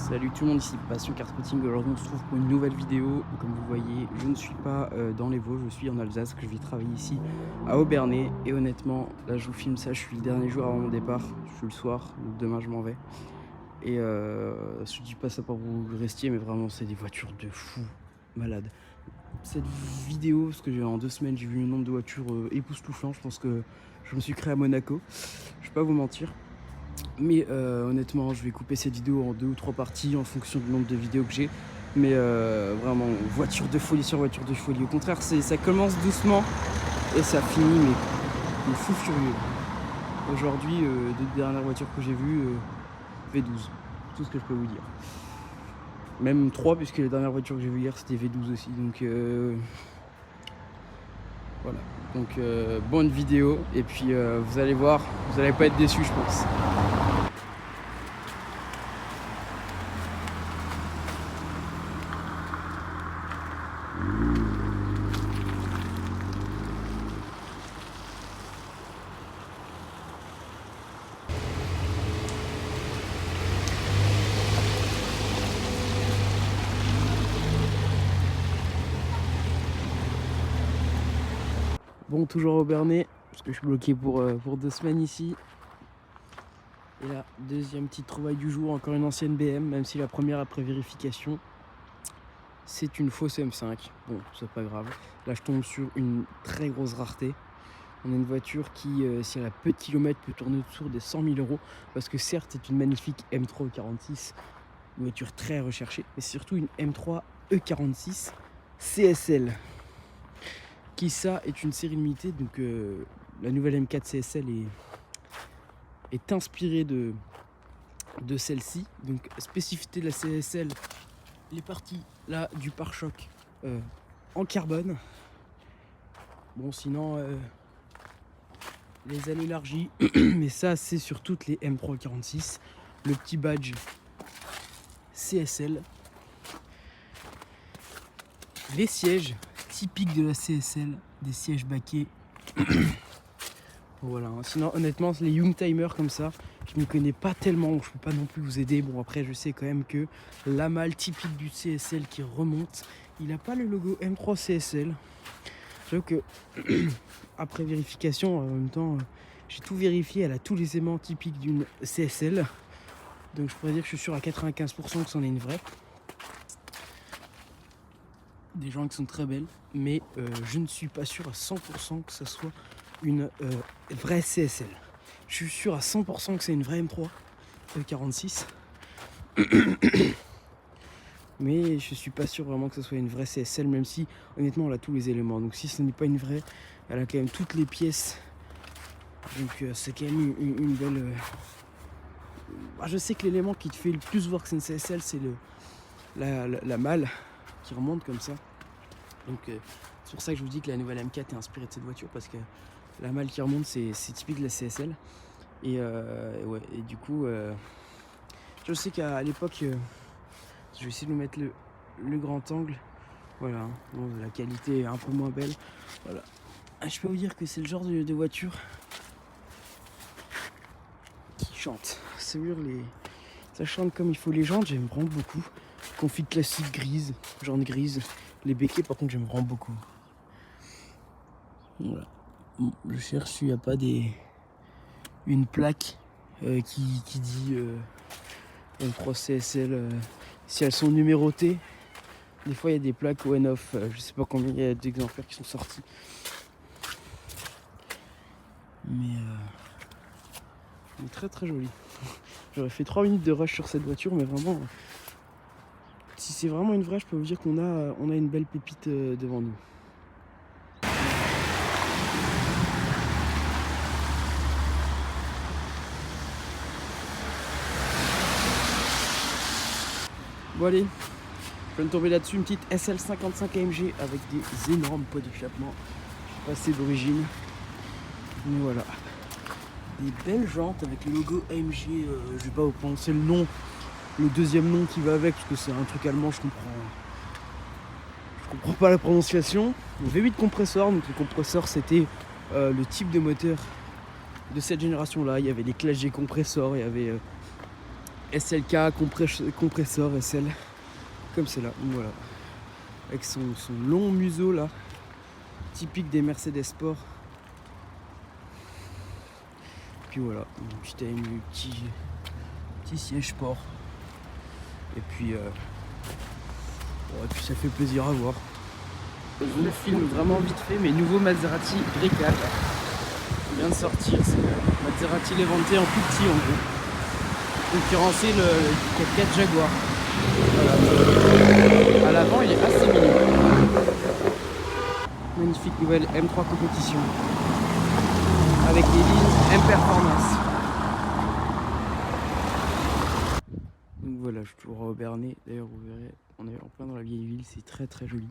Salut tout le monde, ici Passion Kartspotting. Aujourd'hui on se trouve pour une nouvelle vidéo. Comme vous voyez, je ne suis pas dans les Vosges, je suis en Alsace, que je vais travailler ici à Obernai. Et honnêtement, là je vous filme ça, je suis le dernier jour avant mon départ. Je suis le soir, donc demain je m'en vais. Et je dis pas ça pour vous restiez, mais vraiment c'est des voitures de fou malades. Cette vidéo, parce que en 2 semaines j'ai vu le nombre de voitures époustouflant. Je pense que je me suis créé à Monaco, je vais pas vous mentir. Mais honnêtement, je vais couper cette vidéo en 2 ou 3 parties en fonction du nombre de vidéos que j'ai. Mais vraiment, voiture de folie sur voiture de folie. Au contraire, ça commence doucement et ça finit, mais fou furieux. Aujourd'hui, les dernières voitures que j'ai vues, V12. Tout ce que je peux vous dire. Même 3, puisque les dernières voitures que j'ai vues hier, c'était V12 aussi. Donc voilà. Donc bonne vidéo. Et puis vous allez voir, vous n'allez pas être déçus, je pense. Bon, toujours au Obernai, parce que je suis bloqué pour 2 semaines ici. Et là, deuxième petite trouvaille du jour, encore une ancienne BM, même si la première après vérification, c'est une fausse M5. Bon, c'est pas grave. Là, je tombe sur une très grosse rareté. On a une voiture qui, si elle a peu de kilomètres, peut tourner autour des 100 000 €. Parce que certes, c'est une magnifique M3 E46, une voiture très recherchée, mais c'est surtout une M3 E46 CSL. Qui ça est une série limitée, donc la nouvelle M4 CSL est inspirée de celle-ci. Donc spécificité de la CSL, les parties là du pare-choc en carbone. Bon, sinon les ailes élargies, mais ça c'est sur toutes les M3 46. Le petit badge CSL, les sièges typiques de la CSL, des sièges baquets. Voilà, sinon honnêtement les Youngtimer comme ça, je ne connais pas tellement, je peux pas non plus vous aider. Bon, après je sais quand même que la malle typique du CSL qui remonte, il n'a pas le logo M3 CSL. J'avoue que après vérification, en même temps j'ai tout vérifié, elle a tous les aimants typiques d'une CSL. Donc je pourrais dire que je suis sûr à 95% que c'en est une vraie. Des gens qui sont très belles, mais je ne suis pas sûr à 100% que ça soit une vraie CSL. Je suis sûr à 100% que c'est une vraie M3 46. Mais je suis pas sûr vraiment que ce soit une vraie CSL, même si honnêtement elle a tous les éléments. Donc si ce n'est pas une vraie, elle a quand même toutes les pièces. Donc c'est quand même une belle... Je sais que l'élément qui te fait le plus voir que c'est une CSL, c'est la malle qui remonte comme ça. Donc c'est pour ça que je vous dis que la nouvelle M4 est inspirée de cette voiture, parce que la malle qui remonte c'est typique de la CSL. Et ouais, et du coup je sais qu'à l'époque je vais essayer de vous mettre le grand angle. Voilà, hein. Bon, la qualité est un peu moins belle. Voilà, je peux vous dire que c'est le genre de voiture qui chante. C'est sûr, ça chante comme il faut. Les jantes, j'aime vraiment beaucoup. Config classique grise, jaune grise. Les béquets, par contre, j'aime vraiment beaucoup. Voilà. Bon, je cherche s'il n'y a pas une plaque qui dit M3 CSL. Si elles sont numérotées, des fois il y a des plaques on-off. Je sais pas combien il y a d'exemplaires qui sont sortis. Mais très très joli. J'aurais fait 3 minutes de rush sur cette voiture, mais vraiment, si c'est vraiment une vraie, je peux vous dire qu'on a une belle pépite devant nous. Bon allez, je viens de tomber là-dessus, une petite SL55 AMG avec des énormes pots d'échappement. Je sais pas, c'est d'origine, mais voilà. Des belles jantes avec le logo AMG, je vais pas vous prononcer le nom, le deuxième nom qui va avec, parce que c'est un truc allemand, je comprends pas la prononciation. V8 compresseur, donc le compresseur c'était le type de moteur de cette génération là. Il y avait des Clash G compresseurs, il y avait SLK, compresseur SL, comme celle-là. Donc voilà, avec son long museau là, typique des Mercedes Sport. Puis voilà, un petit siège sport. Et puis ça fait plaisir à voir. Je le filme vraiment vite fait, mais nouveau Maserati Breca vient de sortir. C'est Maserati Levante en plus petit en gros. Concurrencer le 4x4 Jaguar. Voilà. À l'avant, il est assez mignon. Magnifique nouvelle M3 compétition. Avec les lignes M Performance. Donc voilà, je suis toujours à Obernai. D'ailleurs, vous verrez, on est en plein dans la vieille ville, c'est très très joli.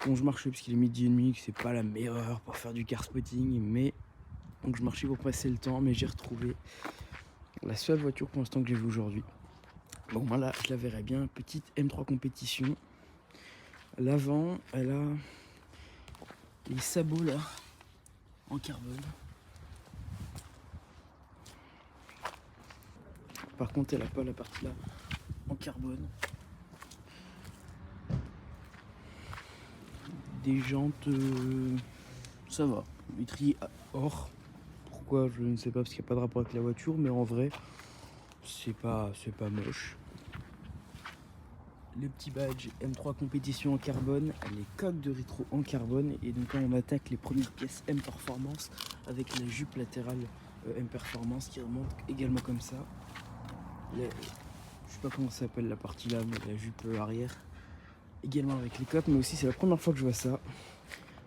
Bon, je marchais parce qu'il est 12h30, que c'est pas la meilleure heure pour faire du car spotting, mais donc je marchais pour passer le temps, mais j'ai retrouvé la seule voiture pour l'instant que j'ai vue aujourd'hui. Bon, moi là, je la verrai bien, petite M3 compétition. L'avant, elle a les sabots là, en carbone. Par contre, elle n'a pas la partie là, en carbone. Des jantes, ça va. Vitrier or. Pourquoi, je ne sais pas, parce qu'il n'y a pas de rapport avec la voiture, mais en vrai, c'est pas moche. Le petit badge M3 compétition en carbone, les coques de rétro en carbone, et donc là on attaque les premières pièces M Performance avec la jupe latérale M Performance qui remonte également comme ça. Je sais pas comment ça s'appelle la partie là, mais la jupe arrière également avec les coques, mais aussi c'est la première fois que je vois ça.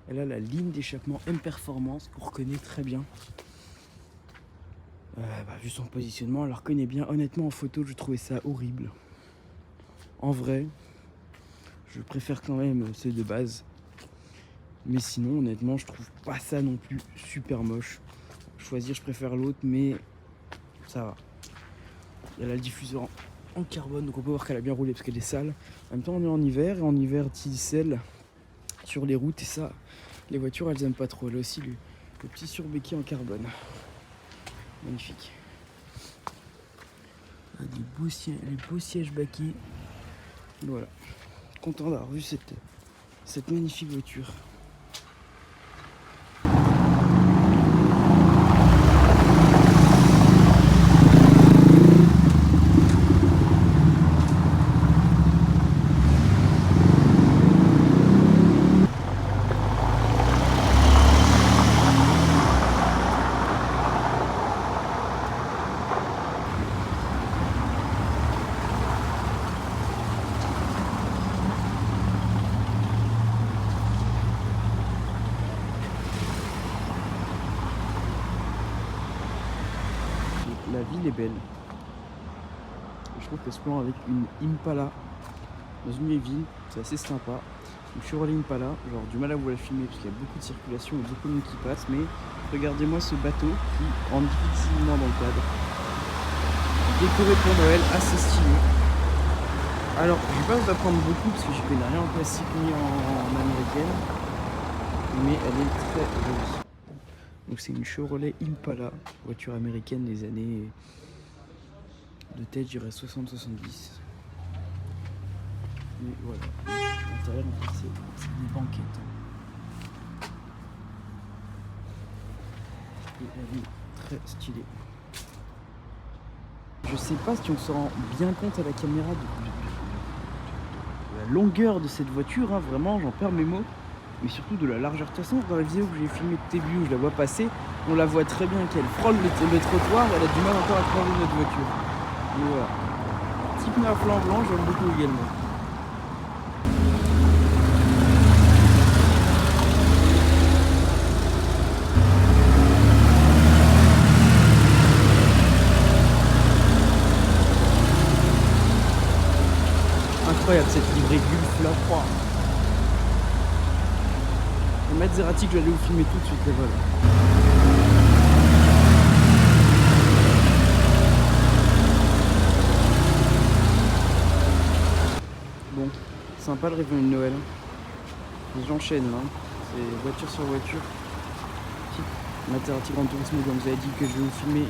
Elle a la ligne d'échappement M Performance qu'on reconnaît très bien. Vu son positionnement, on la reconnaît bien. Honnêtement, en photo, je trouvais ça horrible. En vrai, je préfère quand même celle de base. Mais sinon, honnêtement, je trouve pas ça non plus super moche. Choisir, je préfère l'autre, mais ça va. Il y a le diffuseur en carbone, donc on peut voir qu'elle a bien roulé parce qu'elle est sale. En même temps, on est en hiver, et en hiver, diesel sur les routes, et ça, les voitures, elles aiment pas trop. Là aussi, le petit surbéquet en carbone. Magnifique. Les beaux sièges baquets. Voilà. Content d'avoir vu cette magnifique voiture. La ville est belle. Je trouve qu'elle se prend avec une Impala dans une vieille ville, c'est assez sympa. Une Chevrolet Impala, genre du mal à vous la filmer parce qu'il y a beaucoup de circulation et beaucoup de monde qui passe, mais regardez-moi ce bateau qui rentre difficilement dans le cadre. Décoré pour Noël, assez stylé. Alors, je vais pas vous apprendre beaucoup parce que je connais rien en classique ni en américaine, mais elle est très jolie. Donc c'est une Chevrolet Impala, voiture américaine des années de tête, je dirais 60-70. Mais voilà, l'intérieur en fait c'est des banquettes. Et elle est très stylée. Je sais pas si on se rend bien compte à la caméra de la longueur de cette voiture, hein, vraiment j'en perds mes mots. Mais surtout de la largeur. De toute façon, dans la vidéo que j'ai filmée de début où je la vois passer, on la voit très bien qu'elle frôle le trottoir, elle a du mal encore à frôler notre voiture. Et voilà. Petit pneu à flanc blanc, j'aime beaucoup également. Incroyable cette livrée Gulf là. Oh. Le Maserati que j'allais vous filmer tout de suite, et voilà. Bon, sympa le réveillon de Noël. J'enchaîne là, c'est voiture sur voiture. Maserati Gran Turismo, comme vous avez dit que je vais vous filmer,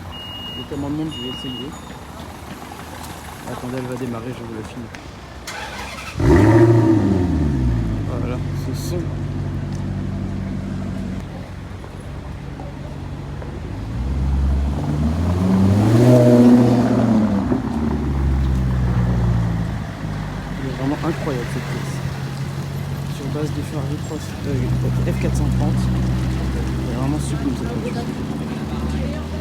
notamment de monde, je vais essayer. Attendez, elle va démarrer, je vous le filme. Voilà, ce son. Elle est vraiment incroyable cette pièce. Sur base de Ferrari F430. Elle est vraiment sublime cette voiture.